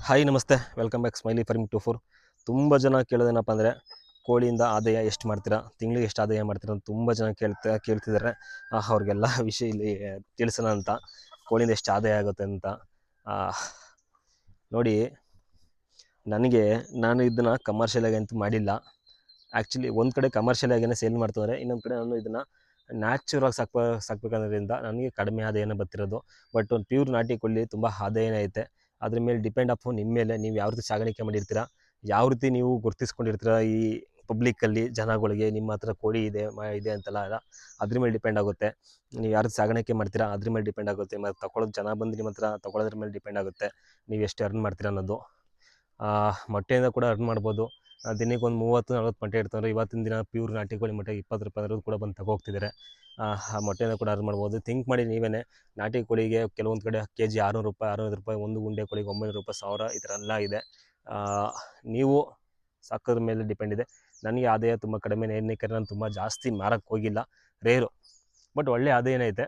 Hi ನಮಸ್ತೆ, welcome back smiley farming 24. ತುಂಬ ಜನ ಕೇಳೋದೇನಪ್ಪ ಅಂದರೆ ಕೋಳಿಯಿಂದ ಆದಾಯ ಎಷ್ಟು ಮಾಡ್ತೀರಾ, ತಿಂಗಳಿಗೆ ಎಷ್ಟು ಆದಾಯ ಮಾಡ್ತೀರಾ ಅಂತ ತುಂಬ ಜನ ಕೇಳ್ತಿದ್ದಾರೆ. ಅವ್ರಿಗೆಲ್ಲ ವಿಷಯ ಇಲ್ಲಿ ತಿಳಿಸೋಣ ಅಂತ, ಕೋಳಿಯಿಂದ ಎಷ್ಟು ಆದಾಯ ಆಗುತ್ತೆ ಅಂತ. ನೋಡಿ, ನಾನು ಇದನ್ನು ಕಮರ್ಷಿಯಲ್ ಆಗಿ ಅಂತೂ ಮಾಡಿಲ್ಲ. ಆ್ಯಕ್ಚುಲಿ ಒಂದು ಕಡೆ ಕಮರ್ಷಿಯಲ್ ಆಗಿಯೇ ಸೇಲ್ ಮಾಡ್ತಿದ್ದಾರೆ, ಇನ್ನೊಂದು ಕಡೆ ನಾನು ಇದನ್ನು ನ್ಯಾಚುರಾಗಿ ಸಾಕ್ಬೇಕನ್ನೋದ್ರಿಂದ ನನಗೆ ಕಡಿಮೆ ಆದಾಯನೇ ಬರ್ತಿರೋದು. ಬಟ್ ಒಂದು ಪ್ಯೂರ್ ನಾಟಿ ಕೋಳಿ ತುಂಬ ಆದಾಯನೇ ಐತೆ. ಅದ್ರ ಮೇಲೆ ಡಿಪೆಂಡ್ ಅಪ್ ನಿಮ್ಮ ಮೇಲೆ, ನೀವು ಯಾವ ರೀತಿ ಸಾಗಾಣಿಕೆ ಮಾಡಿರ್ತೀರ, ಯಾವ ರೀತಿ ನೀವು ಗುರುತಿಸ್ಕೊಂಡಿರ್ತೀರ ಈ ಪಬ್ಲಿಕ್ಕಲ್ಲಿ ಜನಗಳಿಗೆ ನಿಮ್ಮ ಹತ್ರ ಕೋಳಿ ಇದೆ ಅಂತೆಲ್ಲ ಅದ್ರ ಮೇಲೆ ಡಿಪೆಂಡ್ ಆಗುತ್ತೆ. ನೀವು ಯಾವ ರೀತಿ ಸಾಗಾಣಿಕೆ ಮಾಡ್ತೀರಾ ಅದ್ರ ಮೇಲೆ ಡಿಪೆಂಡ್ ಆಗುತ್ತೆ. ಮತ್ತು ತೊಗೊಳೋದು ಜನ ಬಂದು ನಿಮ್ಮ ಹತ್ರ ತೊಗೊಳೋದ್ರ ಮೇಲೆ ಡಿಪೆಂಡ್ ಆಗುತ್ತೆ, ನೀವು ಎಷ್ಟು ಅರ್ನ್ ಮಾಡ್ತೀರಾ ಅನ್ನೋದು. ಮೊಟ್ಟೆಯಿಂದ ಕೂಡ ಅರ್ನ್ ಮಾಡ್ಬೋದು. ದಿನಕ್ಕೆ ಒಂದು 30-40 ಮೊಟ್ಟೆ ಇಡ್ತಾರೆ. ಇವತ್ತಿನ ದಿನ ಪ್ಯೂರ್ ನಾಟಿ ಕೋಳಿ ಮೊಟ್ಟೆ 20 ರೂಪಾಯಿ ಕೂಡ ಬಂದು ತಗೋಗ್ತಿದ್ದಾರೆ. ಆ ಮೊಟ್ಟೆಯಿಂದ ಕೂಡ ಅರ್ನ್ ಮಾಡ್ಬೋದು. ಥಿಂಕ್ ಮಾಡಿ ನೀವೇ, ನಾಟಿ ಕೋಳಿಗೆ ಕೆಲವೊಂದು ಕಡೆ ಕೆಜಿ 600 ರೂಪಾಯಿ, 600 ರೂಪಾಯಿ, ಒಂದು ಗುಂಡೆ ಕೋಳಿಗೆ 900 ರೂಪಾಯಿ, 1000 ಈ ಥರ ಎಲ್ಲ ಇದೆ. ನೀವು ಸಾಕೋದ್ರ ಮೇಲೆ ಡಿಪೆಂಡ್ ಇದೆ. ನನಗೆ ಆದಾಯ ತುಂಬ ಕಡಿಮೆ, ಏನಕ್ಕೆ ನಾನು ತುಂಬ ಜಾಸ್ತಿ ಮಾರಕ್ಕೆ ಹೋಗಿಲ್ಲ, ರೇರು, ಬಟ್ ಒಳ್ಳೆ ಆದಾಯನೇ ಐತೆ.